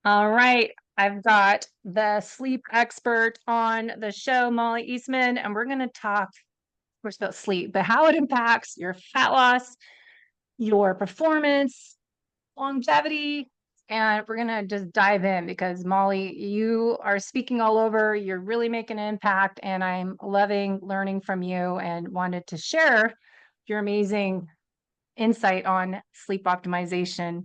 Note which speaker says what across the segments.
Speaker 1: All right. I've got the sleep expert on the show, Mollie Eastman, and we're going to talk, of course, about sleep, but how it impacts your fat loss, your performance, longevity. And we're going to just dive in because, Mollie, you are speaking all over. You're really making an impact, and I'm loving learning from you and wanted to share your amazing insight on sleep optimization.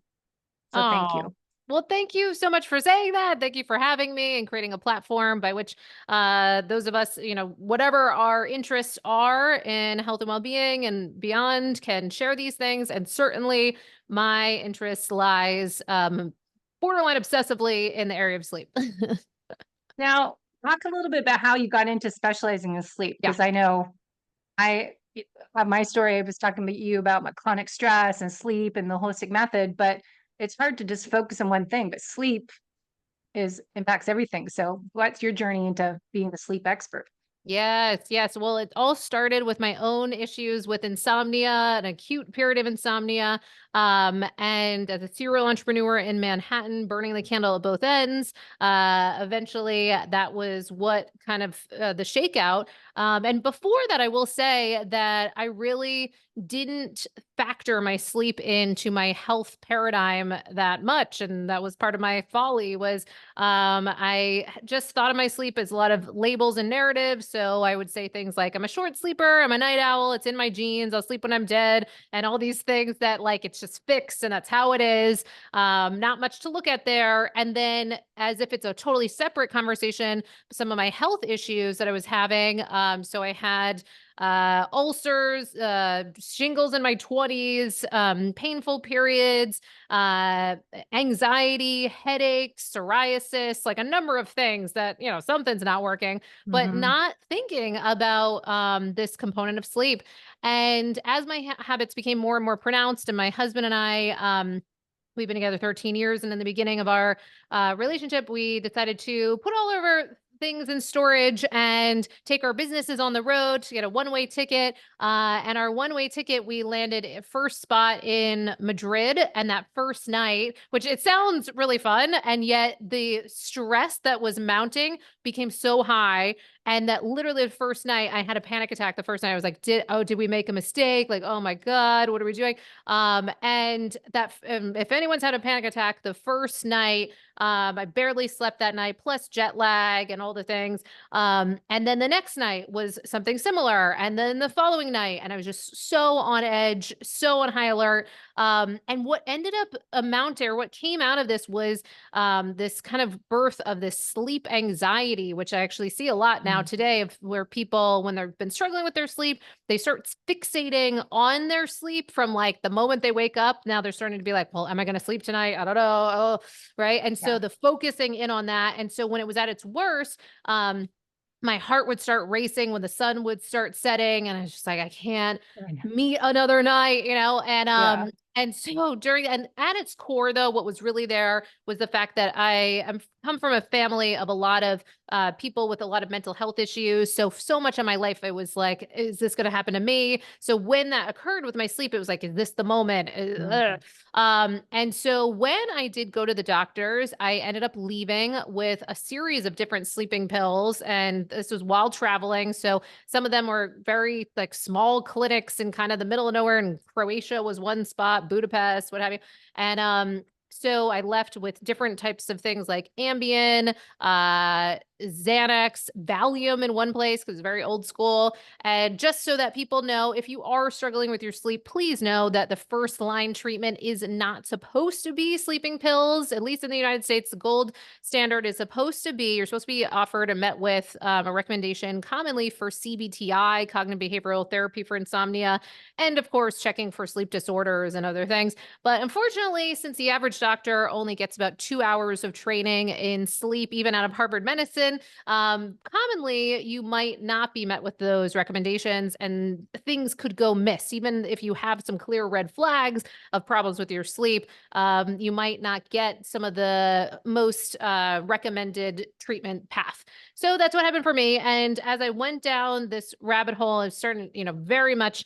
Speaker 1: So thank
Speaker 2: Oh,
Speaker 1: you.
Speaker 2: well, thank you so much for saying that. Thank you for having me and creating a platform by which those of us, whatever our interests are in health and well-being and beyond can share these things. And certainly my interest lies borderline obsessively in the area of sleep.
Speaker 1: Now, talk a little bit about how you got into specializing in sleep,
Speaker 2: Yeah.
Speaker 1: because I know I have my story. I was talking to you about my chronic stress and sleep and the holistic method, but it's hard to just focus on one thing. But sleep is impacts everything. So, what's your journey into being the sleep expert?
Speaker 2: Yes, yes. Well, it all started with my own issues with insomnia, an acute period of insomnia. And as a serial entrepreneur in Manhattan, burning the candle at both ends. Eventually, that was what kind of the shakeout. And before that, I will say that I really didn't factor my sleep into my health paradigm that much. And that was part of my folly was I just thought of my sleep as a lot of labels and narratives. So I would say things like, I'm a short sleeper, I'm a night owl, it's in my genes, I'll sleep when I'm dead, and all these things that like it's just fixed and that's how it is. Not much to look at there. And then, as if it's a totally separate conversation, some of my health issues that I was having. So I had ulcers, shingles in my 20s, painful periods, uh, anxiety, headaches, psoriasis, like a number of things that, something's not working, but
Speaker 1: Hmm.
Speaker 2: not thinking about this component of sleep. And as my habits became more and more pronounced, and my husband and I, we've been together 13 years. And in the beginning of our relationship, we decided to put all of our things in storage and take our businesses on the road to get a one-way ticket. And our one-way ticket, we landed at first spot in Madrid. And that first night, which it sounds really fun, and yet the stress that was mounting became so high. And that literally the first night I had a panic attack. The first night I was like, did we make a mistake? Like, oh my God, what are we doing? And that, if anyone's had a panic attack, the first night, I barely slept that night, plus jet lag and all the things. And then the next night was something similar. And then the following night, and I was just so on edge, so on high alert. And what ended up amounting, or what came out of this was this kind of birth of this sleep anxiety, which I actually see a lot now today, of where people, when they've been struggling with their sleep, they start fixating on their sleep from like the moment they wake up. Now they're starting to be like, well, am I going to sleep tonight? I don't know. Oh, right. And so
Speaker 1: Yeah.
Speaker 2: the focusing in on that. And so when it was at its worst, my heart would start racing when the sun would start setting. And I was just like, I can't
Speaker 1: I know.
Speaker 2: meet another night,
Speaker 1: Yeah.
Speaker 2: and so during, and at its core though, what was really there was the fact that I am come from a family of a lot of people with a lot of mental health issues. So much of my life, I was like, is this going to happen to me? So when that occurred with my sleep, it was like, is this the moment?
Speaker 1: Mhm.
Speaker 2: And so when I did go to the doctors, I ended up leaving with a series of different sleeping pills. And this was while traveling. So some of them were very like small clinics in kind of the middle of nowhere. And Croatia was one spot, Budapest, what have you. And so I left with different types of things like Ambien, Xanax, Valium in one place because it's very old school. And just so that people know, if you are struggling with your sleep, please know that the first line treatment is not supposed to be sleeping pills. At least in the United States, the gold standard is supposed to be, you're supposed to be offered and met with a recommendation commonly for CBTI, cognitive behavioral therapy for insomnia, and of course, checking for sleep disorders and other things. But unfortunately, since the average doctor only gets about 2 hours of training in sleep, even out of Harvard Medicine, commonly you might not be met with those recommendations and things could go miss. Even if you have some clear red flags of problems with your sleep, you might not get some of the most recommended treatment path. So that's what happened for me. And as I went down this rabbit hole, I was starting, very much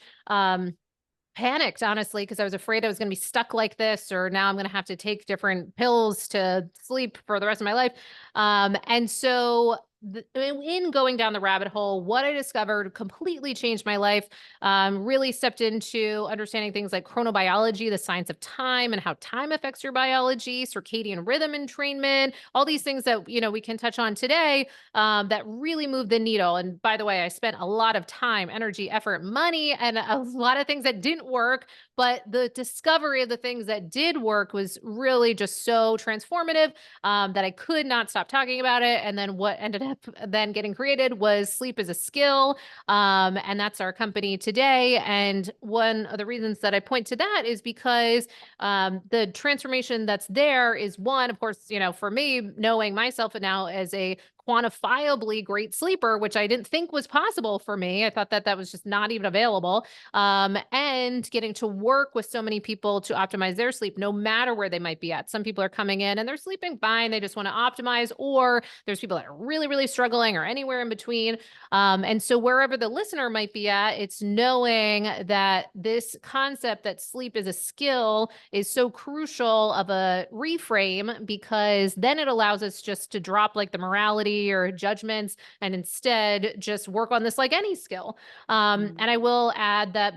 Speaker 2: panicked, honestly, because I was afraid I was going to be stuck like this, or now I'm going to have to take different pills to sleep for the rest of my life. And so, in going down the rabbit hole, what I discovered completely changed my life. Really stepped into understanding things like chronobiology, the science of time, and how time affects your biology, circadian rhythm entrainment, all these things that we can touch on today, that really moved the needle. And by the way, I spent a lot of time, energy, effort, money, and a lot of things that didn't work. But the discovery of the things that did work was really just so transformative, that I could not stop talking about it. And then what ended up then getting created was Sleep as a Skill. And that's our company today. And one of the reasons that I point to that is because the transformation that's there is one, of course, for me, knowing myself now as a quantifiably great sleeper, which I didn't think was possible for me. I thought that that was just not even available. And getting to work with so many people to optimize their sleep, no matter where they might be at. Some people are coming in and they're sleeping fine. They just want to optimize, or there's people that are really, really struggling, or anywhere in between. And so wherever the listener might be at, it's knowing that this concept that sleep is a skill is so crucial of a reframe, because then it allows us just to drop like the morality or judgments and instead just work on this like any skill. And I will add that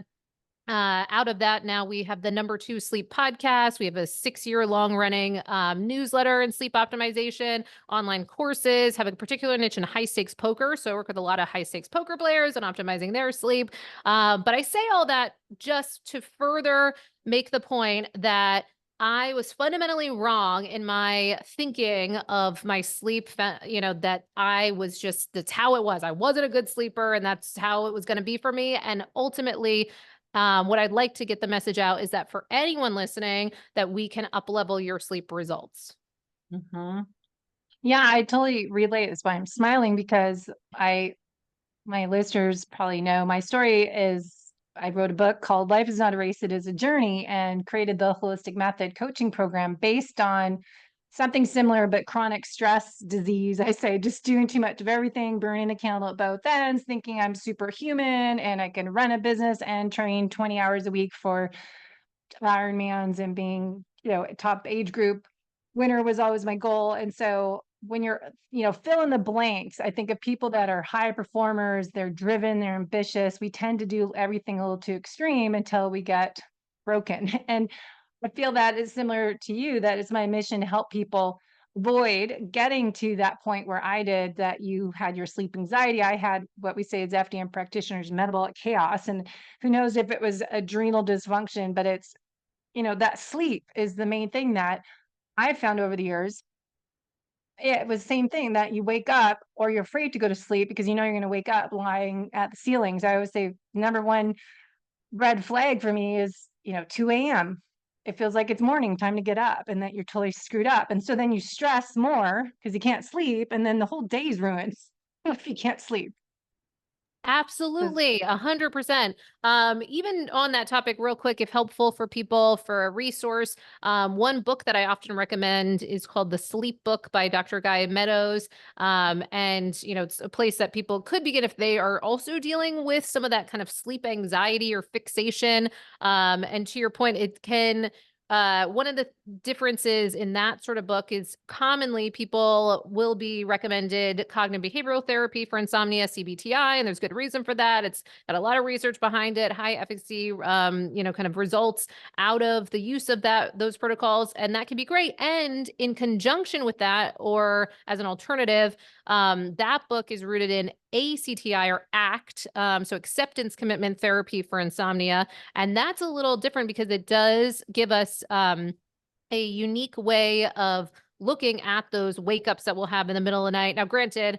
Speaker 2: out of that, now we have the #2 sleep podcast. We have a 6-year long running newsletter and sleep optimization, online courses, have a particular niche in high stakes poker. So I work with a lot of high stakes poker players and optimizing their sleep. But I say all that just to further make the point that I was fundamentally wrong in my thinking of my sleep, that I was just, that's how it was. I wasn't a good sleeper, and that's how it was going to be for me. And ultimately, what I'd like to get the message out is that for anyone listening, that we can up-level your sleep results.
Speaker 1: Mhm. Yeah, I totally relate. That's why I'm smiling, because my listeners probably know my story is I wrote a book called Life is Not a Race, It is a Journey, and created the holistic method coaching program based on something similar, but chronic stress disease. I say just doing too much of everything, burning the candle at both ends, thinking I'm superhuman and I can run a business and train 20 hours a week for Ironmans, and being, top age group winner was always my goal. And so when you're, fill in the blanks, I think of people that are high performers, they're driven, they're ambitious. We tend to do everything a little too extreme until we get broken. And I feel that is similar to you. That is my mission, to help people avoid getting to that point where I did, that you had your sleep anxiety. I had what we say as FDN practitioners, metabolic chaos. And who knows if it was adrenal dysfunction, but it's, that sleep is the main thing that I've found over the years. Yeah, it was the same thing, that you wake up or you're afraid to go to sleep because you're going to wake up lying at the ceilings. I always say number one red flag for me is, 2 a.m. It feels like it's morning, time to get up, and that you're totally screwed up. And so then you stress more because you can't sleep, and then the whole day's ruined if you can't sleep. 'Cause-
Speaker 2: Absolutely, 100%. Even on that topic, real quick, if helpful for people, for a resource, one book that I often recommend is called The Sleep Book by Dr. Guy Meadows. And it's a place that people could begin if they are also dealing with some of that kind of sleep anxiety or fixation. And to your point, it can. One of the differences in that sort of book is commonly people will be recommended cognitive behavioral therapy for insomnia, CBTI, and there's good reason for that. It's got a lot of research behind it, high efficacy, kind of results out of the use of those protocols, and that can be great. And in conjunction with that, or as an alternative, that book is rooted in ACTI, or ACT, so acceptance commitment therapy for insomnia. And that's a little different because it does give us a unique way of looking at those wake ups that we'll have in the middle of the night. Now, granted,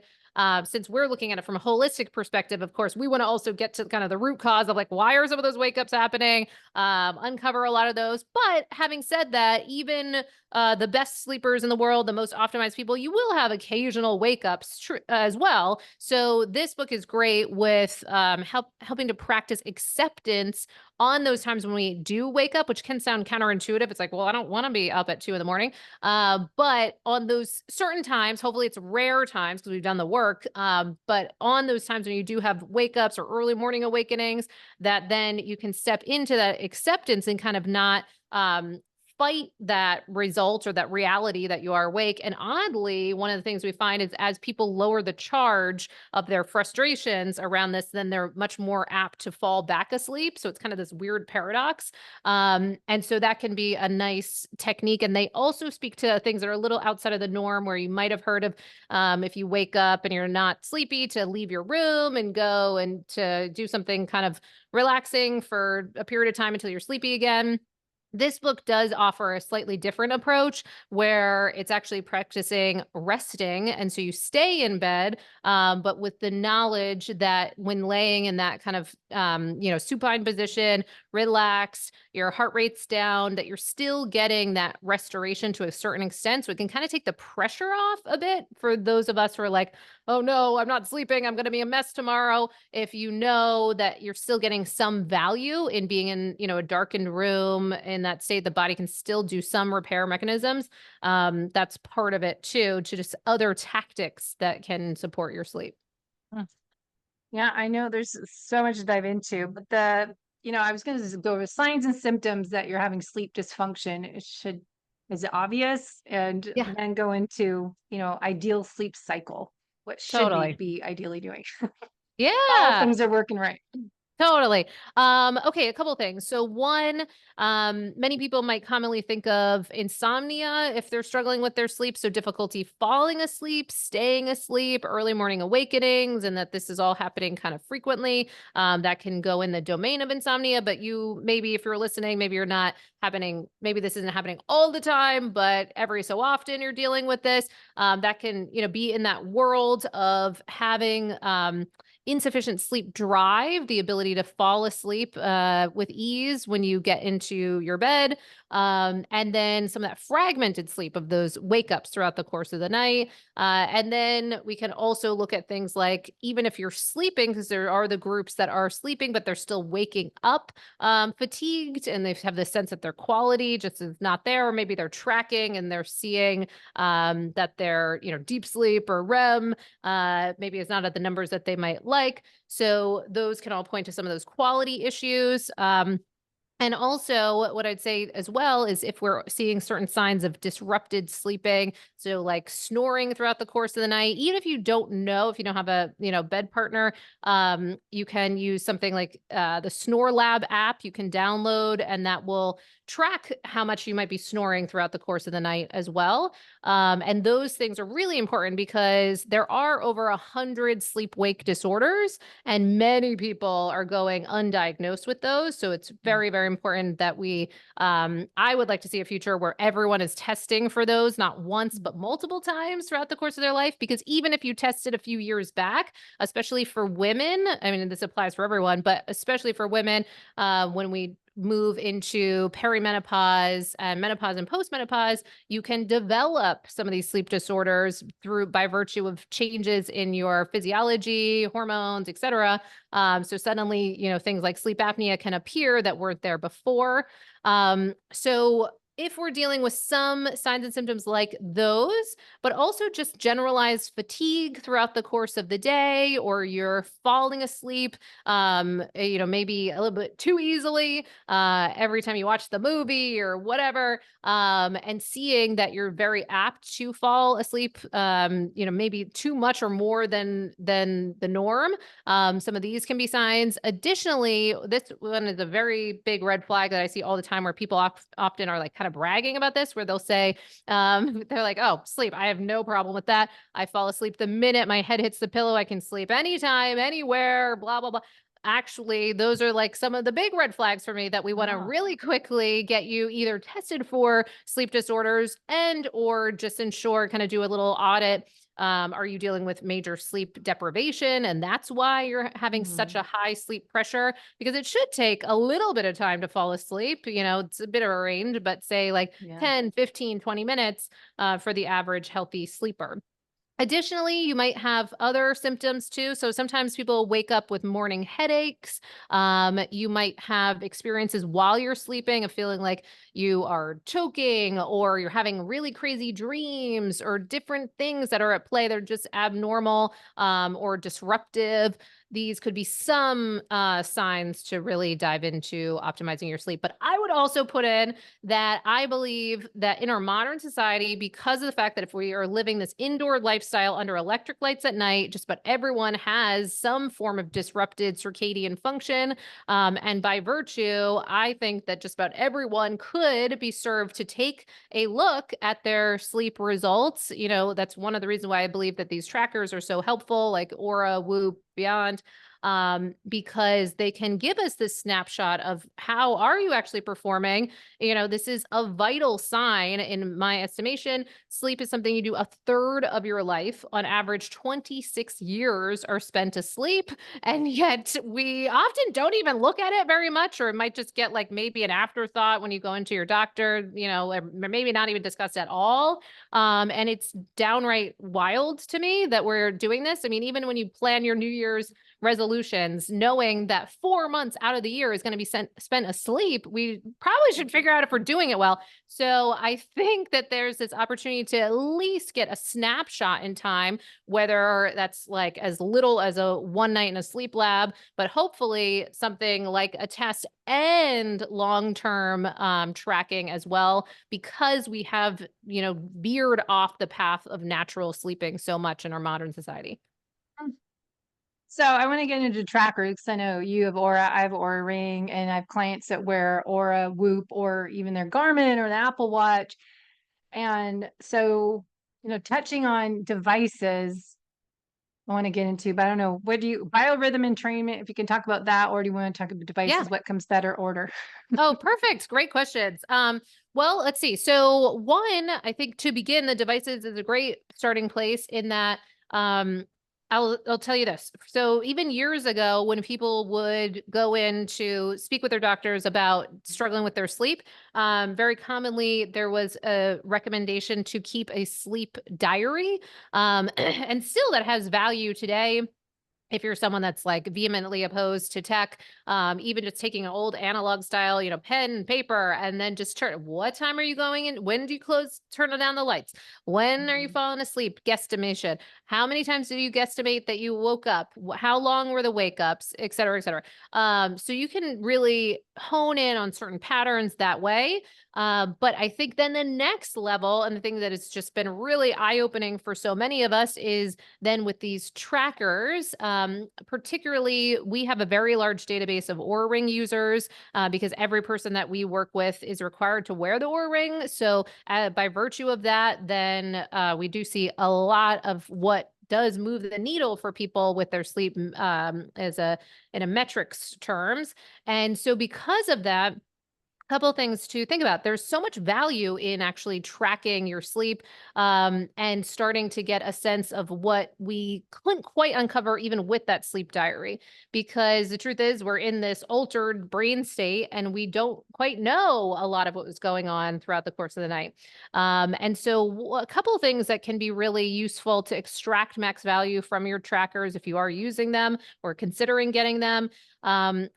Speaker 2: since we're looking at it from a holistic perspective, of course, we want to also get to kind of the root cause of like, why are some of those wake ups happening? Uncover a lot of those. But having said that, even the best sleepers in the world, the most optimized people, you will have occasional wake ups as well. So this book is great with helping to practice acceptance on those times when we do wake up, which can sound counterintuitive. It's like, well, I don't want to be up at 2 in the morning. But on those certain times, hopefully it's rare times because we've done the work. But on those times when you do have wake ups or early morning awakenings, that then you can step into that acceptance and kind of not fight that result or that reality that you are awake. And oddly, one of the things we find is as people lower the charge of their frustrations around this, then they're much more apt to fall back asleep. So it's kind of this weird paradox. And so that can be a nice technique. And they also speak to things that are a little outside of the norm, where you might have heard of if you wake up and you're not sleepy, to leave your room and go and to do something kind of relaxing for a period of time until you're sleepy again. This book does offer a slightly different approach where it's actually practicing resting. And so you stay in bed, but with the knowledge that when laying in that kind of, supine position, relaxed, your heart rate's down, that you're still getting that restoration to a certain extent. So it can kind of take the pressure off a bit for those of us who are like, oh no, I'm not sleeping, I'm going to be a mess tomorrow. If you know that you're still getting some value in being in, a darkened room, in that state, the body can still do some repair mechanisms. That's part of it too, to just other tactics that can support your sleep.
Speaker 1: Mm. Yeah, I know there's so much to dive into, but I was going to go over signs and symptoms that you're having sleep dysfunction. Is it obvious? And
Speaker 2: Yeah,
Speaker 1: then go into, ideal sleep cycle. What should we
Speaker 2: totally.
Speaker 1: be ideally doing? All
Speaker 2: Yeah.
Speaker 1: things are working right.
Speaker 2: Totally. Okay, a couple things. So one, many people might commonly think of insomnia if they're struggling with their sleep. So difficulty falling asleep, staying asleep, early morning awakenings, and that this is all happening kind of frequently. That can go in the domain of insomnia, but you maybe if you're listening, maybe you're not happening, maybe this isn't happening all the time, but every so often you're dealing with this. That can, be in that world of having insufficient sleep drive, the ability to fall asleep with ease when you get into your bed, and then some of that fragmented sleep of those wake ups throughout the course of the night. And then we can also look at things like even if you're sleeping, because there are the groups that are sleeping, but they're still waking up fatigued, and they have this sense that their quality just is not there, or maybe they're tracking and they're seeing that they're, deep sleep or REM maybe is not at the numbers that they might like. So those can all point to some of those quality issues. And also, what I'd say as well is if we're seeing certain signs of disrupted sleeping, so like snoring throughout the course of the night, even if you don't know, if you don't have a bed partner, you can use something like the Snore Lab app. You can download, and that will track how much you might be snoring throughout the course of the night as well. And those things are really important because there are over 100 sleep-wake disorders, and many people are going undiagnosed with those. So it's
Speaker 1: Mm.
Speaker 2: very, very important that I would like to see a future where everyone is testing for those, not once, but multiple times throughout the course of their life. Because even if you tested a few years back, especially for women, I mean, this applies for everyone, but especially for women, when we move into perimenopause and menopause and postmenopause, you can develop some of these sleep disorders by virtue of changes in your physiology, hormones, et cetera. So suddenly, things like sleep apnea can appear that weren't there before. So if we're dealing with some signs and symptoms like those, but also just generalized fatigue throughout the course of the day, or you're falling asleep, maybe a little bit too easily every time you watch the movie or whatever, and seeing that you're very apt to fall asleep, maybe too much or more than the norm. Some of these can be signs. Additionally, this one is a very big red flag that I see all the time where people often are like kind of bragging about this, where they'll say, they're like, oh, sleep, I have no problem with that. I fall asleep the minute my head hits the pillow. I can sleep anytime, anywhere, blah, blah, blah. Actually, those are like some of the big red flags for me that we want to
Speaker 1: Oh.
Speaker 2: really quickly get you either tested for sleep disorders and or just ensure, kind of do a little audit. Are you dealing with major sleep deprivation? And that's why you're having such
Speaker 1: Mm.
Speaker 2: a high sleep pressure, because it should take a little bit of time to fall asleep. It's a bit of a range, but say like
Speaker 1: Yeah.
Speaker 2: 10, 15, 20 minutes for the average healthy sleeper. Additionally, you might have other symptoms too. So sometimes people wake up with morning headaches. You might have experiences while you're sleeping of feeling like you are choking or you're having really crazy dreams or different things that are at play that are just abnormal or disruptive. These could be some signs to really dive into optimizing your sleep. But I would also put in that I believe that in our modern society, because of the fact that if we are living this indoor lifestyle under electric lights at night, just about everyone has some form of disrupted circadian function. And by virtue, I think that just about everyone could be served to take a look at their sleep results. You know, that's one of the reasons why I believe that these trackers are so helpful, like Aura, Whoop, Beyond, because they can give us this snapshot of how are you actually performing. You know, this is a vital sign in my estimation. Sleep is something you do a third of your life. On average, 26 years are spent asleep. And yet we often don't even look at it very much, or it might just get like maybe an afterthought when you go into your doctor, you know, or maybe not even discussed at all. And it's downright wild to me that we're doing this. I mean, even when you plan your New Year's resolutions, knowing that 4 months out of the year is going to be spent asleep, we probably should figure out if we're doing it well. So I think that there's this opportunity to at least get a snapshot in time, whether that's like as little as a one night in a sleep lab, but hopefully something like a test and long-term tracking as well, because we have, you know, veered off the path of natural sleeping so much in our modern society.
Speaker 1: So I want to get into trackers because I know you have Aura, I have Aura Ring, and I have clients that wear Aura, Whoop, or even their Garmin or the Apple Watch. And so, touching on devices, I want to get into, but I don't know, what do you, biorhythm entrainment, if you can talk about that, or do you want to talk about
Speaker 2: Yeah.
Speaker 1: devices, what comes better order?
Speaker 2: Oh, perfect. Great questions. Well, let's see. So one, I think to begin, the devices is a great starting place in that um I'll tell you this. So even years ago, when people would go in to speak with their doctors about struggling with their sleep, very commonly there was a recommendation to keep a sleep diary. And still that has value today if you're someone that's like vehemently opposed to tech, even just taking an old analog style, you know, pen and paper, and then just turn, what time are you going in? When do you turn down the lights? When are you
Speaker 1: Mhm.
Speaker 2: falling asleep? Guesstimation. How many times did you guesstimate that you woke up? How long were the wake ups, et cetera, et cetera. So you can really hone in on certain patterns that way. But I think then the next level, and the thing that has just been really eye opening for so many of us, is then with these trackers, particularly, we have a very large database of Oura Ring users because every person that we work with is required to wear the Oura Ring. So, by virtue of that, then we do see a lot of what does move the needle for people with their sleep as a in a metrics terms. And so because of that, couple things to think about. There's so much value in actually tracking your sleep and starting to get a sense of what we couldn't quite uncover even with that sleep diary. Because the truth is, we're in this altered brain state and we don't quite know a lot of what was going on throughout the course of the night. And so, a couple of things that can be really useful to extract max value from your trackers if you are using them or considering getting them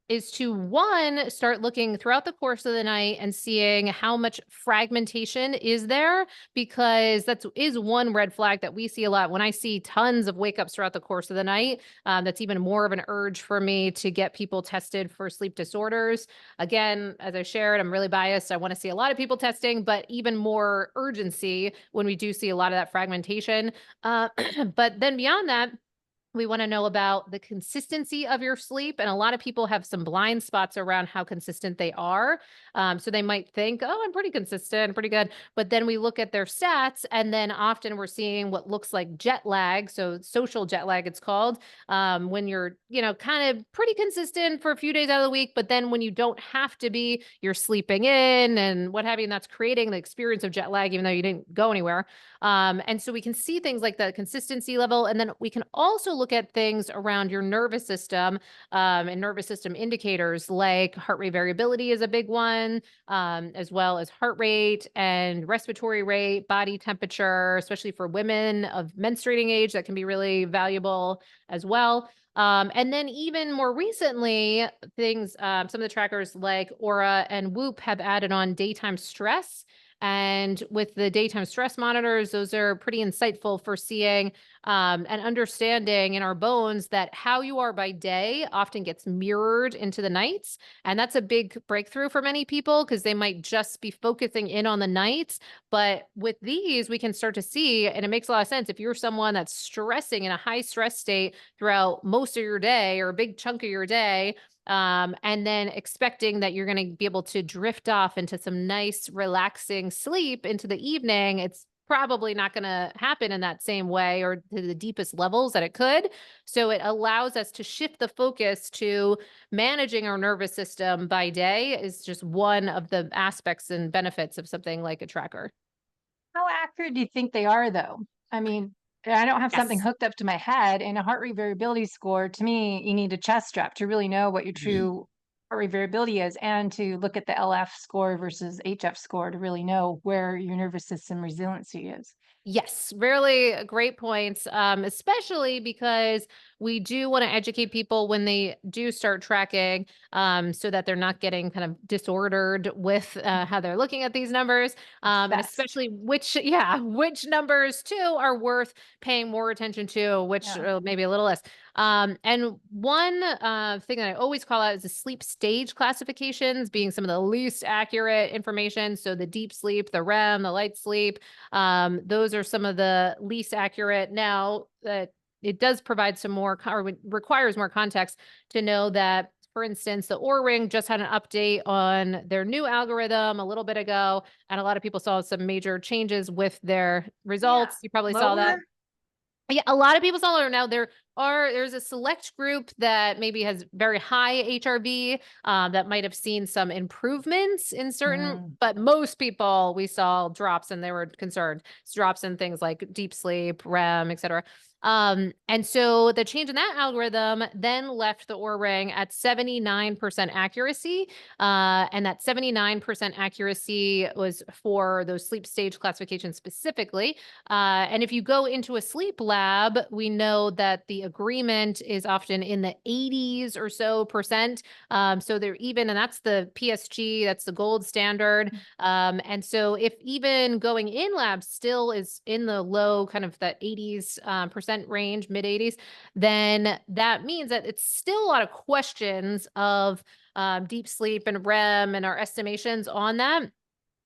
Speaker 2: is to one, start looking throughout the course of the night and seeing how much fragmentation is there, because that's is one red flag that we see a lot. When I see tons of wake ups throughout the course of the night, that's even more of an urge for me to get people tested for sleep disorders. Again, as I shared, I'm really biased. I want to see a lot of people testing, but even more urgency when we do see a lot of that fragmentation. But then beyond that, we want to know about the consistency of your sleep. And a lot of people have some blind spots around how consistent they are. So they might think, oh, I'm pretty consistent, pretty good. But then we look at their stats, and then often we're seeing what looks like jet lag. So social jet lag, it's called, when you're, you know, kind of pretty consistent for a few days out of the week. But then when you don't have to be, you're sleeping in and what have you. And that's creating the experience of jet lag, even though you didn't go anywhere. And so we can see things like the consistency level. And then we can also look at things around your nervous system, and nervous system indicators like heart rate variability is a big one, as well as heart rate and respiratory rate, body temperature, especially for women of menstruating age, that can be really valuable as well. And then even more recently, things, some of the trackers like Aura and Whoop have added on daytime stress. And with the daytime stress monitors, those are pretty insightful for seeing and understanding in our bones that how you are by day often gets mirrored into the nights. And that's a big breakthrough for many people because they might just be focusing in on the nights. But with these, we can start to see, and it makes a lot of sense. If you're someone that's stressing in a high stress state throughout most of your day or a big chunk of your day, and then expecting that you're going to be able to drift off into some nice, relaxing sleep into the evening, it's probably not going to happen in that same way or to the deepest levels that it could. So it allows us to shift the focus to managing our nervous system by day is just one of the aspects and benefits of something like a tracker.
Speaker 1: How accurate do you think they are, though? I mean, I don't have something
Speaker 2: Yes.
Speaker 1: hooked up to my head, and a heart rate variability score, to me, you need a chest strap to really know what your true heart rate variability is, and to look at the LF score versus HF score to really know where your nervous system resiliency is.
Speaker 2: Yes, really great points, especially because we do want to educate people when they do start tracking, so that they're not getting kind of disordered with how they're looking at these numbers, and
Speaker 1: Obsessed.
Speaker 2: especially which, yeah, which numbers too are worth paying more attention to, which
Speaker 1: Yeah.
Speaker 2: maybe a little less. And one thing that I always call out is the sleep stage classifications being some of the least accurate information. So the deep sleep, the REM, the light sleep. Those are some of the least accurate. Now that it does provide some more or requires more context to know that, for instance, the Oura Ring just had an update on their new algorithm a little bit ago, and a lot of people saw some major changes with their
Speaker 1: Yeah.
Speaker 2: results. You probably saw that.
Speaker 1: Lower?
Speaker 2: Yeah, a lot of people saw it now. There's a select group that maybe has very high HRV, that might have seen some improvements in certain,
Speaker 1: Mm.
Speaker 2: but most people we saw drops and they were concerned. Drops in things like deep sleep, REM, et cetera. And so the change in that algorithm then left the Oura Ring at 79% accuracy. And that 79% accuracy was for those sleep stage classifications specifically. And if you go into a sleep lab, we know that the agreement is often in the 80s or so percent. So they're even, and that's the PSG, that's the gold standard. And so if even going in labs still is in the low kind of that 80s percent range, mid 80s, then that means that it's still a lot of questions of deep sleep and REM and our estimations on that.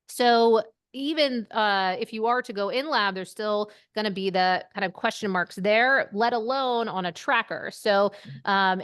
Speaker 2: So even if you are to go in lab, there's still going to be the kind of question marks there, let alone on a tracker. So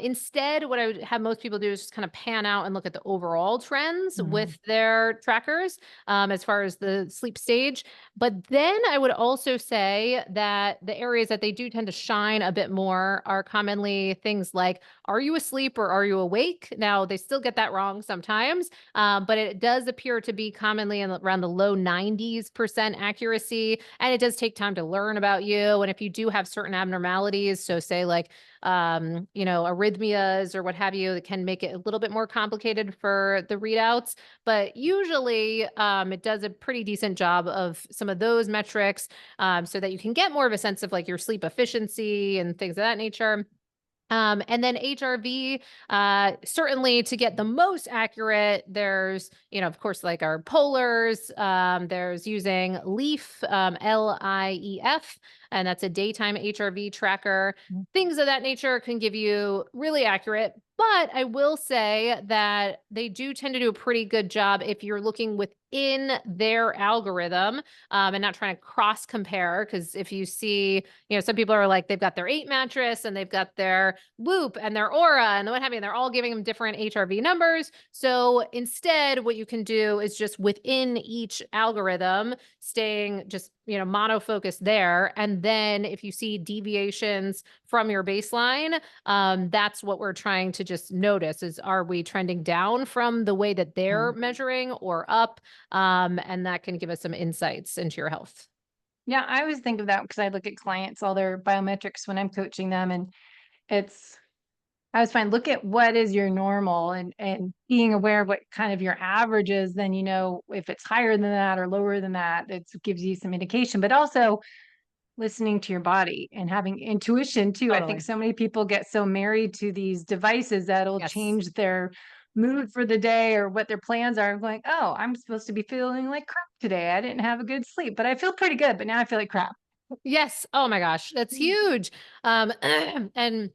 Speaker 2: instead, what I would have most people do is just kind of pan out and look at the overall trends
Speaker 1: Mhm.
Speaker 2: with their trackers, as far as the sleep stage. But then I would also say that the areas that they do tend to shine a bit more are commonly things like, are you asleep or are you awake? Now, they still get that wrong sometimes, but it does appear to be commonly in around the low 90s% accuracy. And it does take time to learn about you. And if you do have certain abnormalities, so say like, arrhythmias or what have you, that can make it a little bit more complicated for the readouts. But usually it does a pretty decent job of some of those metrics, so that you can get more of a sense of like your sleep efficiency and things of that nature. And then HRV, certainly to get the most accurate, there's, of course, like our polars, there's using LEAF, LIEF, and that's a daytime HRV tracker.
Speaker 1: Mm.
Speaker 2: Things of that nature can give you really accurate, but I will say that they do tend to do a pretty good job if you're looking within their algorithm, and not trying to cross compare. Because if you see, some people are like, they've got their 8 mattress and they've got their Whoop and their Aura and what have you, and they're all giving them different HRV numbers. So instead, what you can do is just within each algorithm, staying just, mono focused there. And then if you see deviations from your baseline, that's what we're trying to just notice is, are we trending down from the way that they're
Speaker 1: Mm.
Speaker 2: measuring or up? And that can give us some insights into your health.
Speaker 1: Yeah, I always think of that because I look at clients, all their biometrics when I'm coaching them, and it's I was fine. Look at what is your normal and being aware of what kind of your average is, then you know if it's higher than that or lower than that, it gives you some indication. But also listening to your body and having intuition too. I think
Speaker 2: Totally.
Speaker 1: so many people get so married to these devices that'll
Speaker 2: Yes.
Speaker 1: change their mood for the day or what their plans are. I'm going, oh, I'm supposed to be feeling like crap today. I didn't have a good sleep, but I feel pretty good. But now I feel like crap.
Speaker 2: Yes. Oh my gosh, that's huge. And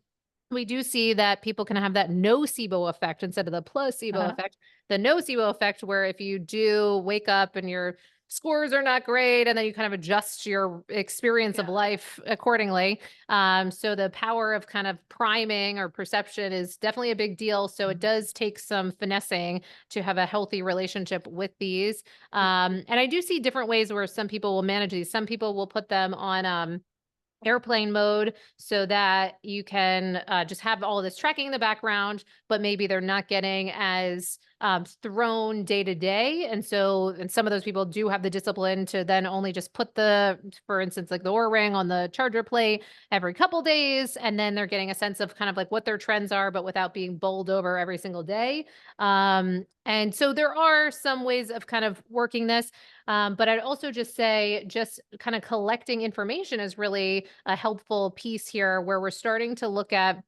Speaker 2: we do see that people can have that nocebo effect instead of the placebo
Speaker 1: Uh-huh.
Speaker 2: effect. The nocebo effect, where if you do wake up and your scores are not great, and then you kind of adjust your experience of
Speaker 1: Yeah.
Speaker 2: life accordingly. So the power of kind of priming or perception is definitely a big deal. So it
Speaker 1: Mhm.
Speaker 2: does take some finessing to have a healthy relationship with these. And I do see different ways where some people will manage these. Some people will put them on airplane mode so that you can just have all of this tracking in the background, but maybe they're not getting as thrown day to day. And some of those people do have the discipline to then only just put for instance, like the Oura ring on the charger plate every couple days. And then they're getting a sense of kind of like what their trends are, but without being bowled over every single day. And so there are some ways of kind of working this. But I'd also just say, just kind of collecting information is really a helpful piece here, where we're starting to look at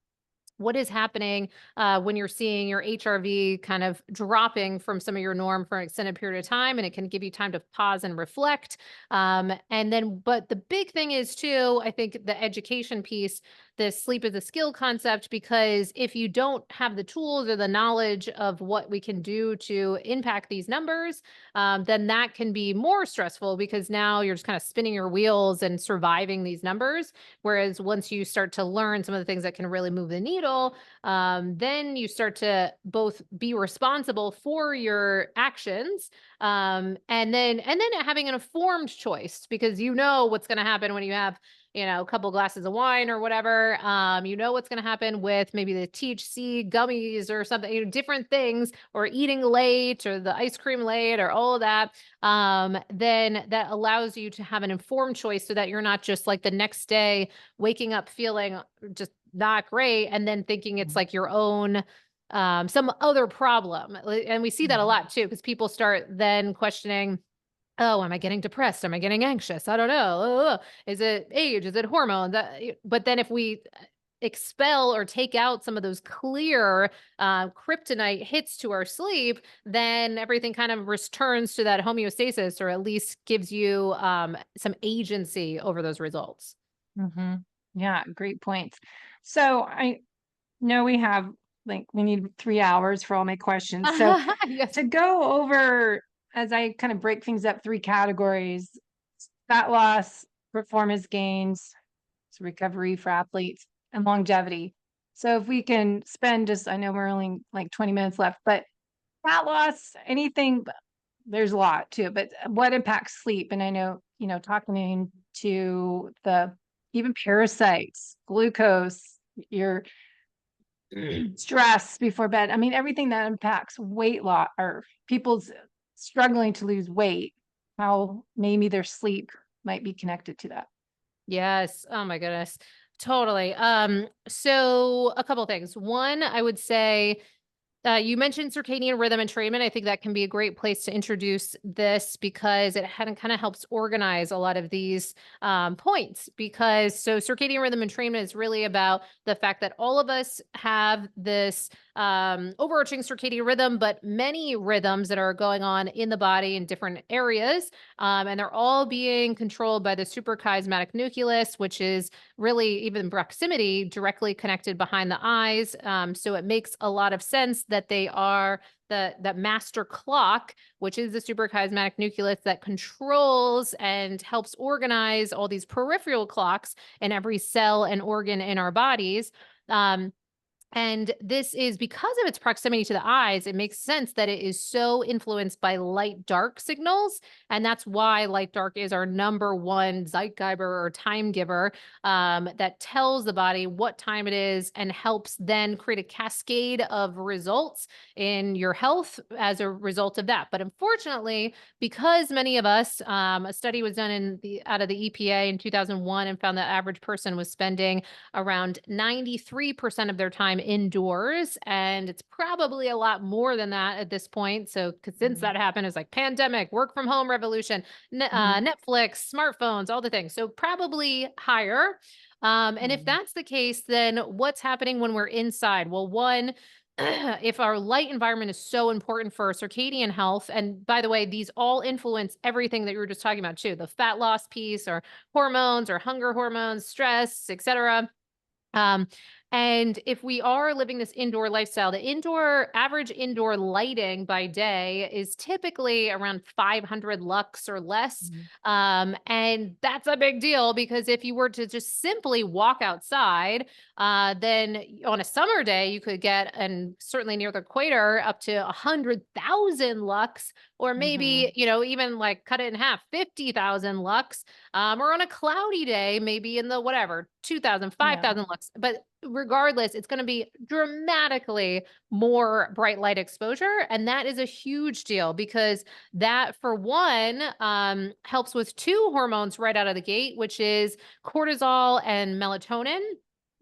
Speaker 2: what is happening when you're seeing your HRV kind of dropping from some of your norm for an extended period of time, and it can give you time to pause and reflect. And then, but the big thing is too, I think the education piece, the sleep is a skill concept, because if you don't have the tools or the knowledge of what we can do to impact these numbers, then that can be more stressful, because now you're just kind of spinning your wheels and surviving these numbers. Whereas once you start to learn some of the things that can really move the needle, then you start to both be responsible for your actions, and then having an informed choice, because you know what's going to happen when you have, a couple glasses of wine or whatever. You know what's going to happen with maybe the THC gummies or something, different things, or eating late, or the ice cream late, or all of that. Then that allows you to have an informed choice, so that you're not just like the next day waking up feeling just not great, and then thinking it's
Speaker 1: Mhm.
Speaker 2: like your own some other problem. And we see that a
Speaker 1: Mhm.
Speaker 2: lot too, because people start then questioning, oh, am I getting depressed? Am I getting anxious? I don't know. Is it age? Is it hormones? But then if we expel or take out some of those clear kryptonite hits to our sleep, then everything kind of returns to that homeostasis, or at least gives you some agency over those results.
Speaker 1: Mhm. Yeah, great points. So I know we have like we need 3 hours for all my questions. So
Speaker 2: Yes.
Speaker 1: to go over as I kind of break things up 3 categories: fat loss, performance gains, so recovery for athletes, and longevity. So if we can spend just, I know we're only like 20 minutes left, but fat loss, anything, there's a lot to it, but what impacts sleep? And I know, talking to the even parasites, glucose, your stress before bed. I mean, everything that impacts weight loss or people's struggling to lose weight, how maybe their sleep might be connected to that.
Speaker 2: Yes. Oh my goodness. Totally. So a couple things. One, I would say, you mentioned circadian rhythm entrainment. I think that can be a great place to introduce this, because it kind of helps organize a lot of these points. Because so circadian rhythm entrainment is really about the fact that all of us have this overarching circadian rhythm, but many rhythms that are going on in the body in different areas. And they're all being controlled by the suprachiasmatic nucleus, which is really, even proximity, directly connected behind the eyes. So it makes a lot of sense that they are that master clock, which is the suprachiasmatic nucleus that controls and helps organize all these peripheral clocks in every cell and organ in our bodies. Um, And this is because of its proximity to the eyes, it makes sense that it is so influenced by light dark signals. And that's why light dark is our number one Zeitgeber or time giver, that tells the body what time it is and helps then create a cascade of results in your health as a result of that. But unfortunately, because many of us, a study was done out of the EPA in 2001 and found that average person was spending around 93% of their time indoors. And it's probably a lot more than that at this point. So, 'cause since
Speaker 1: Mhm.
Speaker 2: that happened, it's like pandemic, work from home revolution,
Speaker 1: Mhm.
Speaker 2: Netflix, smartphones, all the things. So, probably higher. And if
Speaker 1: Mhm.
Speaker 2: that's the case, then what's happening when we're inside? Well, one, if our light environment is so important for our circadian health, and by the way, these all influence everything that you were just talking about too, the fat loss piece or hormones or hunger hormones, stress, etc. Um, and if we are living this indoor lifestyle, the average indoor lighting by day is typically around 500 lux or less.
Speaker 1: Mhm.
Speaker 2: And that's a big deal because if you were to just simply walk outside, then on a summer day, you could get, and certainly near the equator, up to 100,000 lux, or maybe,
Speaker 1: Mhm.
Speaker 2: even like cut it in half, 50,000 lux. Or on a cloudy day, maybe in the whatever, 2,000, five
Speaker 1: Yeah.
Speaker 2: thousand lux. But regardless, it's going to be dramatically more bright light exposure. And that is a huge deal because that, for one, helps with two hormones right out of the gate, which is cortisol and melatonin.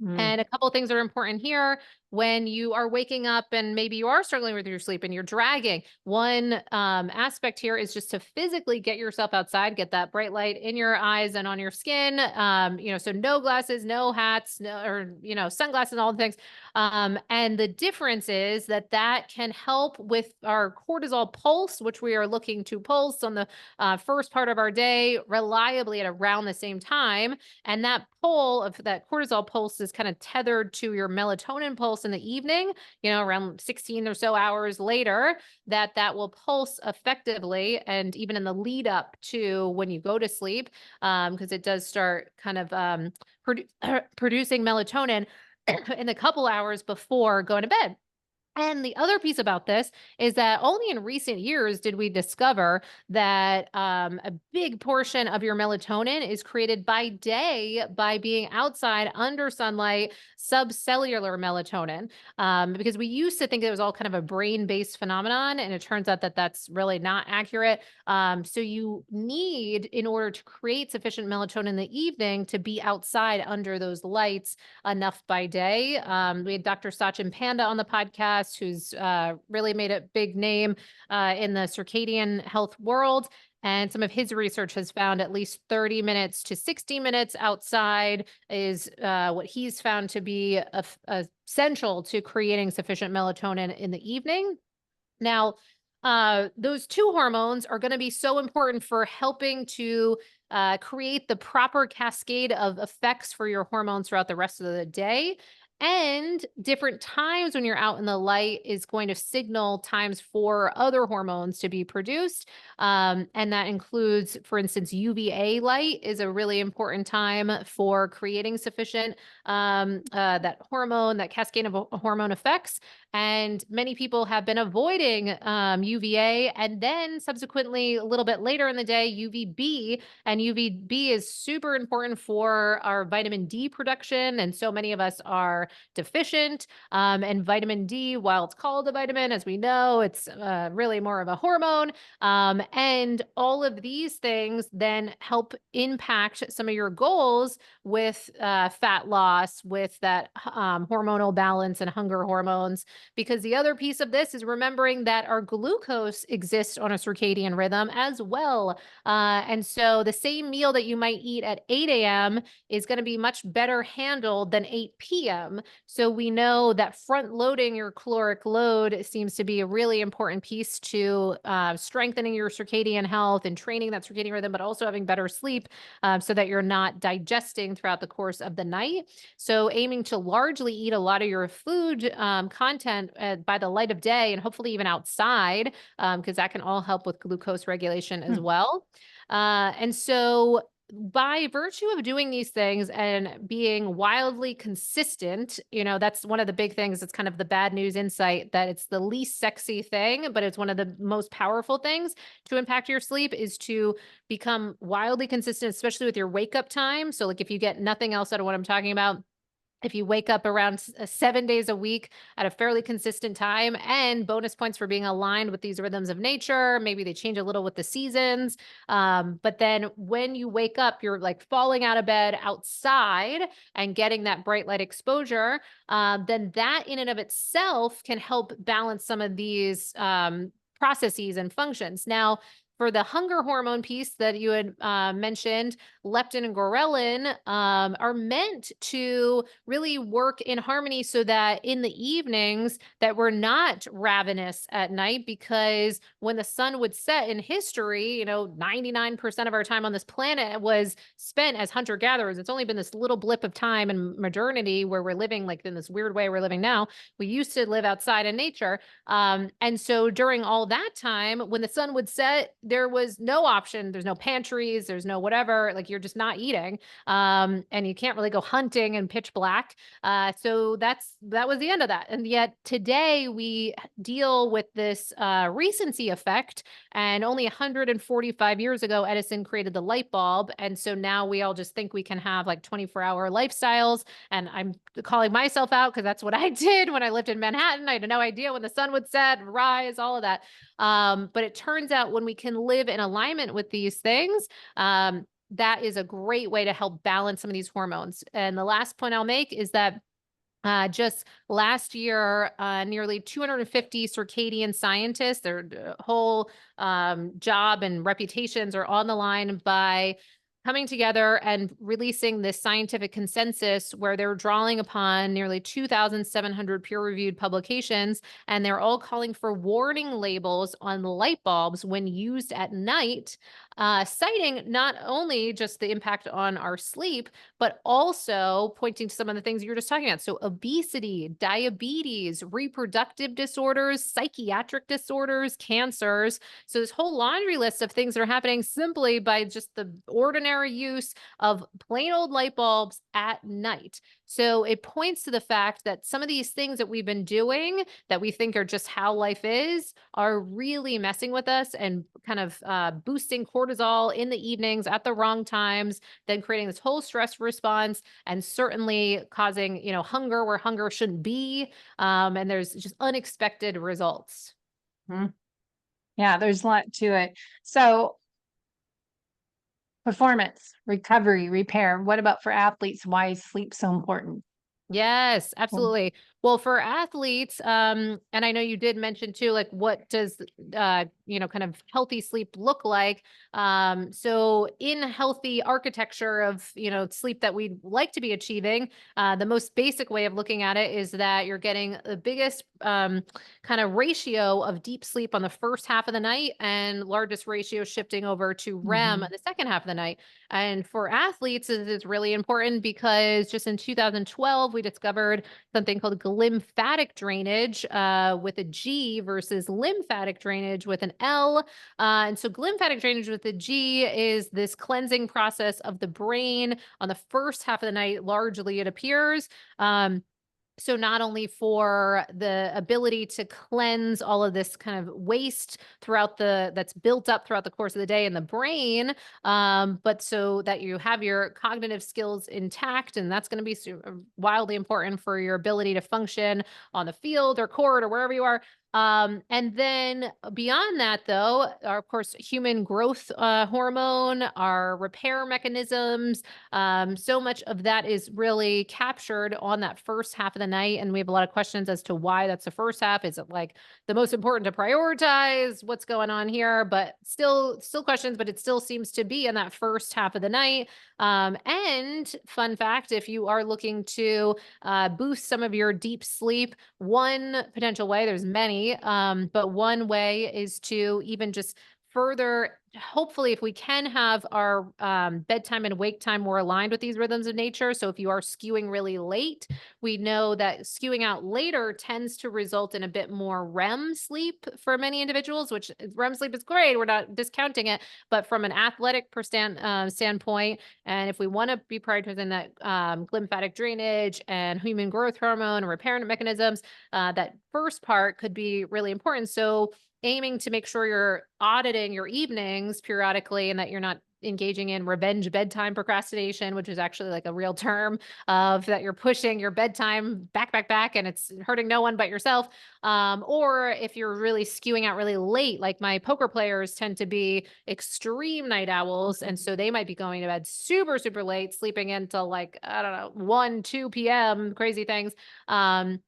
Speaker 1: Mm.
Speaker 2: And a couple of things are important here when you are waking up and maybe you are struggling with your sleep and you're dragging. One aspect here is just to physically get yourself outside, get that bright light in your eyes and on your skin. So no glasses, no hats, no, or sunglasses, all the things. And the difference is that can help with our cortisol pulse, which we are looking to pulse on the first part of our day reliably at around the same time. And that cortisol pulse is kind of tethered to your melatonin pulse in the evening, around 16 or so hours later, that will pulse effectively. And even in the lead up to when you go to sleep, because it does start kind of producing melatonin in the couple hours before going to bed. And the other piece about this is that only in recent years did we discover that a big portion of your melatonin is created by day by being outside under sunlight, subcellular melatonin. Because we used to think it was all kind of a brain based phenomenon, and it turns out that that's really not accurate. So you need, in order to create sufficient melatonin in the evening, to be outside under those lights enough by day. We had Dr. Sachin Panda on the podcast, who's really made a big name in the circadian health world. And some of his research has found at least 30 minutes to 60 minutes outside is what he's found to be essential to creating sufficient melatonin in the evening. Now, those two hormones are going to be so important for helping to create the proper cascade of effects for your hormones throughout the rest of the day. And different times when you're out in the light is going to signal times for other hormones to be produced. And that includes, for instance, UVA light is a really important time for creating sufficient that hormone, that cascade of hormone effects. And many people have been avoiding UVA, and then subsequently, a little bit later in the day, UVB. And UVB is super important for our vitamin D production. And so many of us are deficient. And vitamin D, while it's called a vitamin, as we know, it's really more of a hormone. And all of these things then help impact some of your goals with fat loss, with that hormonal balance and hunger hormones. Because the other piece of this is remembering that our glucose exists on a circadian rhythm as well. And so the same meal that you might eat at 8 a.m. is going to be much better handled than 8 p.m. So we know that front loading your caloric load seems to be a really important piece to strengthening your circadian health and training that circadian rhythm, but also having better sleep so that you're not digesting throughout the course of the night. So aiming to largely eat a lot of your food content by the light of day and hopefully even outside, because that can all help with glucose regulation as
Speaker 1: Hmm.
Speaker 2: well. And so by virtue of doing these things and being wildly consistent, that's one of the big things. It's kind of the bad news insight that it's the least sexy thing, but it's one of the most powerful things to impact your sleep is to become wildly consistent, especially with your wake up time. So, like, if you get nothing else out of what I'm talking about, if you wake up around 7 days a week at a fairly consistent time, and bonus points for being aligned with these rhythms of nature, maybe they change a little with the seasons. But then when you wake up, you're like falling out of bed outside and getting that bright light exposure. Then that in and of itself can help balance some of these processes and functions. Now, for the hunger hormone piece that you had mentioned, leptin and ghrelin are meant to really work in harmony so that in the evenings that we're not ravenous at night, because when the sun would set in history, 99% of our time on this planet was spent as hunter gatherers. It's only been this little blip of time in modernity where we're living like in this weird way we're living now. We used to live outside in nature. And so during all that time, when the sun would set, there was no option. There's no pantries, there's no whatever, like you're just not eating. And you can't really go hunting in pitch black. So that was the end of that. And yet today we deal with this recency effect. And only 145 years ago, Edison created the light bulb. And so now we all just think we can have like 24-hour lifestyles. And I'm calling myself out because that's what I did when I lived in Manhattan. I had no idea when the sun would set, rise, all of that. But it turns out when we can live in alignment with these things, that is a great way to help balance some of these hormones. And the last point I'll make is that just last year, nearly 250 circadian scientists, their whole job and reputations are on the line by coming together and releasing this scientific consensus where they're drawing upon nearly 2,700 peer-reviewed publications, and they're all calling for warning labels on light bulbs when used at night, citing not only just the impact on our sleep, but also pointing to some of the things you were just talking about. So obesity, diabetes, reproductive disorders, psychiatric disorders, cancers. So this whole laundry list of things that are happening simply by just the ordinary use of plain old light bulbs at night. So it points to the fact that some of these things that we've been doing that we think are just how life is are really messing with us and kind of boosting cortisol in the evenings at the wrong times, then creating this whole stress response and certainly causing, hunger where hunger shouldn't be. And there's just unexpected results.
Speaker 1: Mhm. Yeah, there's a lot to it. So performance, recovery, repair. What about for athletes? Why is sleep so important?
Speaker 2: Yes,
Speaker 1: Well,
Speaker 2: absolutely. Well, for athletes, and I know you did mention too, like what does kind of healthy sleep look like? So in healthy architecture of, sleep that we'd like to be achieving, the most basic way of looking at it is that you're getting the biggest kind of ratio of deep sleep on the first half of the night and largest ratio shifting over to REM
Speaker 1: mhm.
Speaker 2: on the second half of the night. And for athletes, it is really important because just in 2012, we discovered something called glymphatic drainage with a G versus lymphatic drainage with an L. And so glymphatic drainage with a G is this cleansing process of the brain on the first half of the night, largely it appears. So not only for the ability to cleanse all of this kind of waste that's built up throughout the course of the day in the brain, but so that you have your cognitive skills intact, and that's going to be wildly important for your ability to function on the field or court or wherever you are. And then beyond that, though, our, of course, human growth hormone, our repair mechanisms, so much of that is really captured on that first half of the night. And we have a lot of questions as to why that's the first half. Is it like the most important to prioritize? What's going on here? But still questions, but it still seems to be in that first half of the night. And fun fact, if you are looking to boost some of your deep sleep, one potential way, there's many, but one way is to even just further, hopefully, if we can have our bedtime and wake time more aligned with these rhythms of nature. So if you are skewing really late, we know that skewing out later tends to result in a bit more REM sleep for many individuals, which REM sleep is great. We're not discounting it, but from an athletic standpoint, and if we want to be prioritizing that lymphatic drainage and human growth hormone and repair mechanisms, that first part could be really important. So aiming to make sure you're auditing your evenings periodically and that you're not engaging in revenge bedtime procrastination, which is actually like a real term of that you're pushing your bedtime back, and it's hurting no one but yourself. Or if you're really skewing out really late, like my poker players tend to be extreme night owls. And so they might be going to bed super, super late, sleeping until like, I don't know, 1, 2 p.m., crazy things. Um,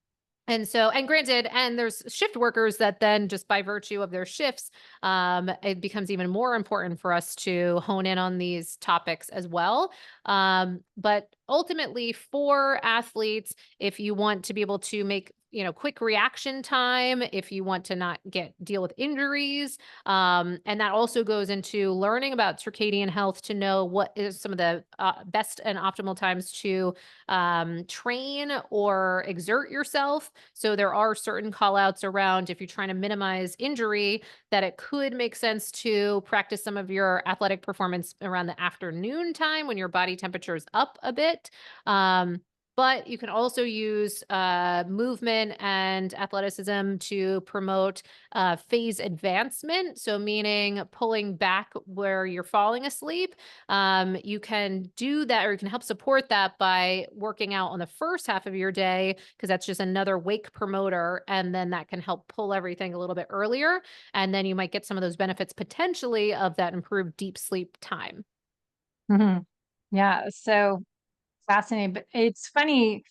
Speaker 2: and so, and granted, and there's shift workers that then just by virtue of their shifts, it becomes even more important for us to hone in on these topics as well. But ultimately for athletes, if you want to be able to make, quick reaction time, if you want to not deal with injuries, and that also goes into learning about circadian health to know what is some of the best and optimal times to train or exert yourself. So there are certain call outs around if you're trying to minimize injury, that it could make sense to practice some of your athletic performance around the afternoon time when your body temperature is up a bit. But you can also use movement and athleticism to promote phase advancement. So, meaning pulling back where you're falling asleep. You can do that, or you can help support that by working out on the first half of your day, because that's just another wake promoter. And then that can help pull everything a little bit earlier. And then you might get some of those benefits potentially of that improved deep sleep time.
Speaker 1: Mhm. Yeah. So fascinating. But it's funny,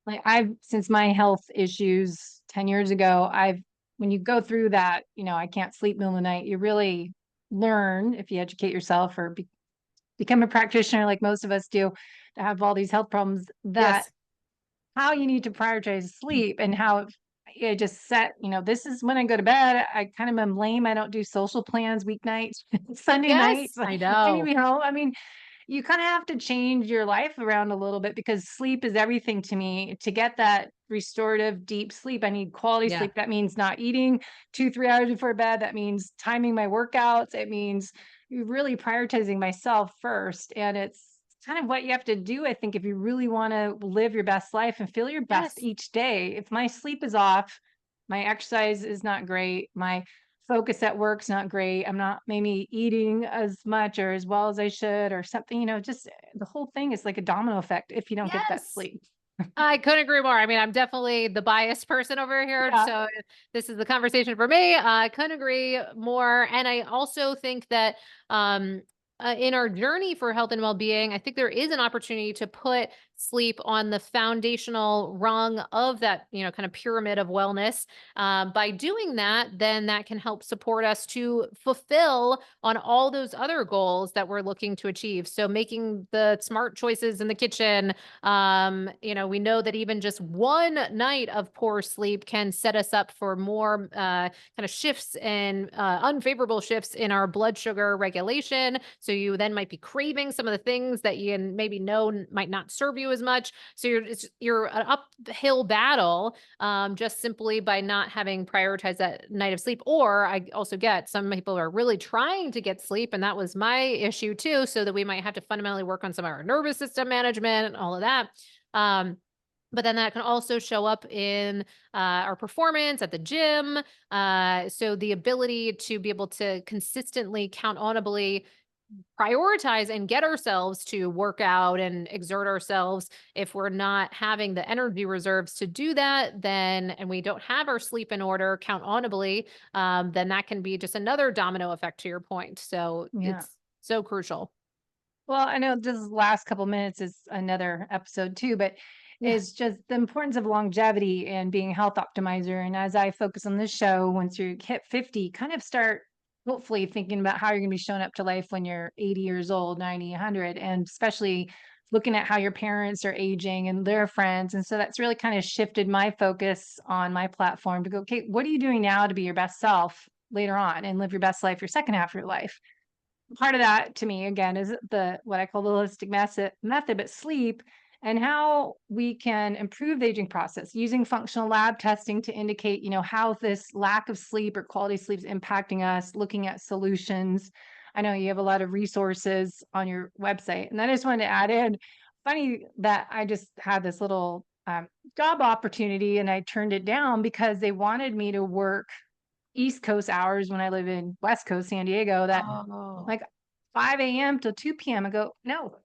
Speaker 1: like since my health issues 10 years ago, when you go through that, I can't sleep middle of the night, you really learn if you educate yourself or become a practitioner like most of us do to have all these health problems, that
Speaker 2: Yes.
Speaker 1: how you need to prioritize sleep and how I just set, this is when I go to bed. I kind of am lame. I don't do social plans weeknights, Sunday nights.
Speaker 2: Yes, I
Speaker 1: I need to
Speaker 2: know.
Speaker 1: be home. I mean, you kind of have to change your life around a little bit because sleep is everything to me. To get that restorative deep sleep, I need quality
Speaker 2: Yeah.
Speaker 1: sleep. That means not eating 2, 3 hours before bed. That means timing my workouts. It means really prioritizing myself first. And it's kind of what you have to do, I think, if you really want to live your best life and feel your best
Speaker 2: Yes.
Speaker 1: each day. If my sleep is off, my exercise is not great, my focus at work's not great, I'm not maybe eating as much or as well as I should or something, just the whole thing is like a domino effect if you don't get that
Speaker 2: Yes.
Speaker 1: sleep.
Speaker 2: I couldn't agree more. I mean, I'm definitely the biased person over here.
Speaker 1: Yeah.
Speaker 2: So this is the conversation for me. I couldn't agree more. And I also think that in our journey for health and well-being, I think there is an opportunity to put sleep on the foundational rung of that, kind of pyramid of wellness. By doing that, then that can help support us to fulfill on all those other goals that we're looking to achieve. So making the smart choices in the kitchen, we know that even just one night of poor sleep can set us up for more kind of shifts and unfavorable shifts in our blood sugar regulation. So you then might be craving some of the things that you maybe know might not serve you as much. So you're an uphill battle just simply by not having prioritized that night of sleep. Or I also get some people are really trying to get sleep, and that was my issue too. So that we might have to fundamentally work on some of our nervous system management and all of that. Um, but then that can also show up in our performance at the gym. So the ability to be able to consistently, count onably prioritize and get ourselves to work out and exert ourselves. If we're not having the energy reserves to do that, then, and we don't have our sleep in order, count onably, then that can be just another domino effect to your point. So
Speaker 1: Yeah.
Speaker 2: it's so crucial.
Speaker 1: Well, I know this last couple minutes is another episode too, but
Speaker 2: Yeah.
Speaker 1: it's just the importance of longevity and being a health optimizer. And as I focus on this show, once you hit 50, kind of start hopefully thinking about how you're going to be showing up to life when you're 80 years old, 90, 100, and especially looking at how your parents are aging and their friends. And so that's really kind of shifted my focus on my platform to go, okay, what are you doing now to be your best self? later on and live your best life, your second half of your life. Part of that to me again is the what I call the holistic method, but sleep and how we can improve the aging process using functional lab testing to indicate, how this lack of sleep or quality sleep is impacting us, looking at solutions. I know you have a lot of resources on your website. And then I just wanted to add in, funny that I just had this little job opportunity and I turned it down because they wanted me to work East Coast hours when I live in West Coast, San Diego, that
Speaker 2: Oh,
Speaker 1: like 5 a.m. till 2 p.m. I go, no,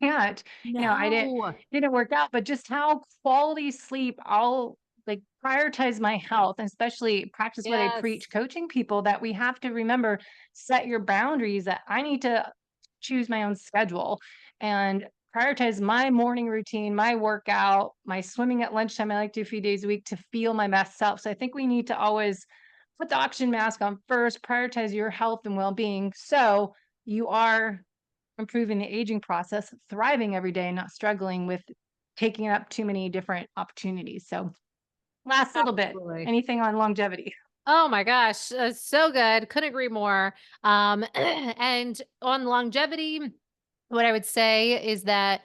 Speaker 1: can't. I
Speaker 2: no.
Speaker 1: didn't work out, but just how quality sleep, I'll like prioritize my health and especially practice what I
Speaker 2: Yes.
Speaker 1: preach, coaching people that we have to remember, set your boundaries that I need to choose my own schedule and prioritize my morning routine, my workout, my swimming at lunchtime. I like to do a few days a week to feel my best self. So I think we need to always put the oxygen mask on first, prioritize your health and well-being so you are improving the aging process, thriving every day, not struggling with taking up too many different opportunities. So last little bit,
Speaker 2: Absolutely.
Speaker 1: anything on longevity?
Speaker 2: Oh my gosh, so good. Couldn't agree more. And on longevity, what I would say is that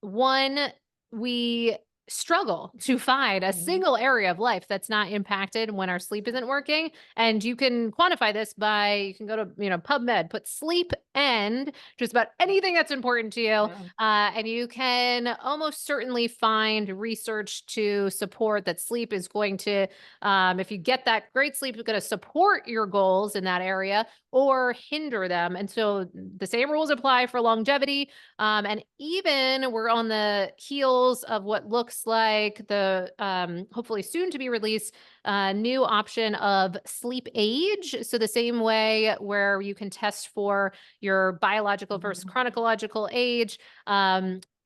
Speaker 2: one, we struggle to find a
Speaker 1: Mhm.
Speaker 2: single area of life that's not impacted when our sleep isn't working. And you can quantify this by you can go to PubMed, put sleep and just about anything that's important to you,
Speaker 1: Yeah.
Speaker 2: and you can almost certainly find research to support that sleep is going to, if you get that great sleep, it's going to support your goals in that area or hinder them. And so the same rules apply for longevity. And even we're on the heels of what looks like the hopefully soon to be released new option of sleep age. So the same way where you can test for your biological versus
Speaker 1: Mhm.
Speaker 2: chronological age.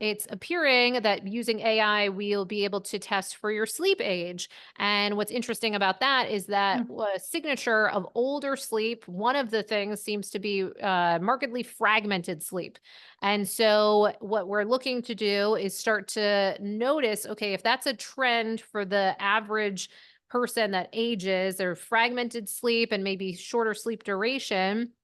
Speaker 2: It's appearing that using AI, we'll be able to test for your sleep age. And what's interesting about that is that
Speaker 1: Mm.
Speaker 2: a signature of older sleep, one of the things seems to be markedly fragmented sleep. And so, what we're looking to do is start to notice okay, if that's a trend for the average person that ages or fragmented sleep and maybe shorter sleep duration,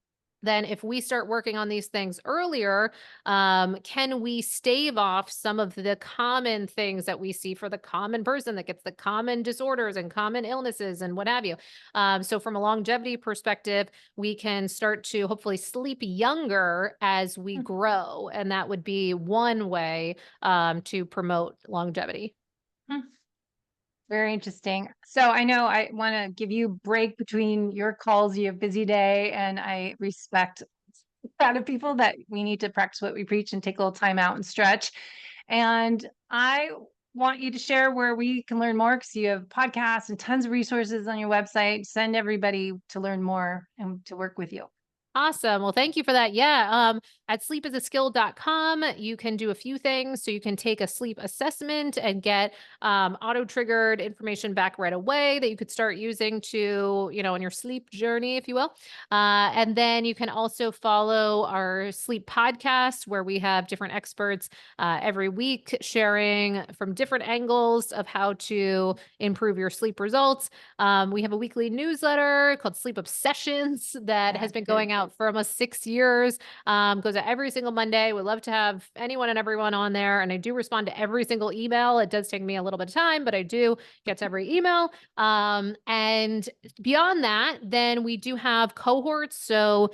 Speaker 2: then if we start working on these things earlier, can we stave off some of the common things that we see for the common person that gets the common disorders and common illnesses and what have you? So, from a longevity perspective, we can start to hopefully sleep younger as we
Speaker 1: Mm.
Speaker 2: grow. And that would be one way to promote longevity.
Speaker 1: Mm. Very interesting. So I know I want to give you a break between your calls. You have a busy day, and I respect that of people that we need to practice what we preach and take a little time out and stretch. And I want you to share where we can learn more because you have podcasts and tons of resources on your website. Send everybody to learn more and to work with you.
Speaker 2: Awesome. Well, thank you for that. Yeah. At sleepisaskill.com, you can do a few things. So you can take a sleep assessment and get auto triggered information back right away that you could start using to, on your sleep journey, if you will. And then you can also follow our sleep podcast where we have different experts every week sharing from different angles of how to improve your sleep results. We have a weekly newsletter called Sleep Obsessions that
Speaker 1: Yeah,
Speaker 2: has been
Speaker 1: good.
Speaker 2: going out for almost 6 years. Goes out every single Monday. We love to have anyone and everyone on there. And I do respond to every single email. It does take me a little bit of time, but I do get to every email. And beyond that, then we do have cohorts. So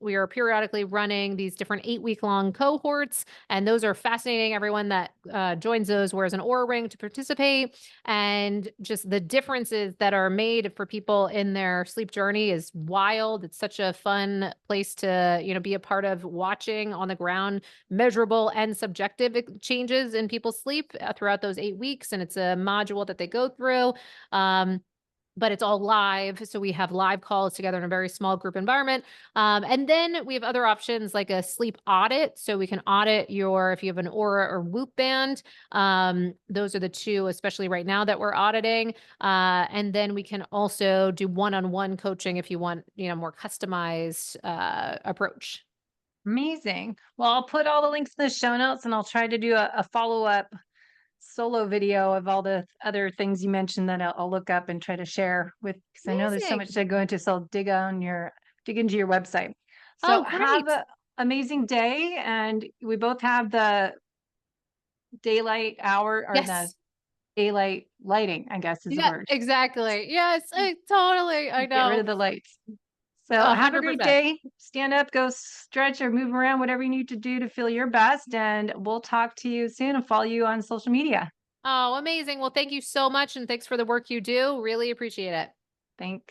Speaker 2: we are periodically running these different 8 week long cohorts. And those are fascinating. Everyone that joins those wears an Aura ring to participate, and just the differences that are made for people in their sleep journey is wild. It's such a fun place to, be a part of watching on the ground, measurable and subjective changes in people's sleep throughout those 8 weeks. And it's a module that they go through. But it's all live. So we have live calls together in a very small group environment. And then we have other options like a sleep audit. So we can audit if you have an Aura or Whoop band. Those are the two, especially right now, that we're auditing. And then we can also do one-on-one coaching if you want, more customized approach.
Speaker 1: Amazing. Well, I'll put all the links in the show notes and I'll try to do a follow up solo video of all the other things you mentioned that I'll look up and try to share with, because I know there's so much
Speaker 2: Amazing.
Speaker 1: to go into. So I'll dig into your website. So
Speaker 2: Oh,
Speaker 1: have
Speaker 2: great.
Speaker 1: an amazing day. And we both have the daylight hour, or the
Speaker 2: Yes.
Speaker 1: daylight lighting, I guess is the
Speaker 2: Yeah,
Speaker 1: word.
Speaker 2: exactly. Yes, totally. I
Speaker 1: Get rid
Speaker 2: know.
Speaker 1: of the lights. So have a great
Speaker 2: 100%.
Speaker 1: day. Stand up, go stretch or move around, whatever you need to do to feel your best. And we'll talk to you soon and follow you on social media.
Speaker 2: Oh, amazing. Well, thank you so much. And thanks for the work you do. Really appreciate it.
Speaker 1: Thanks.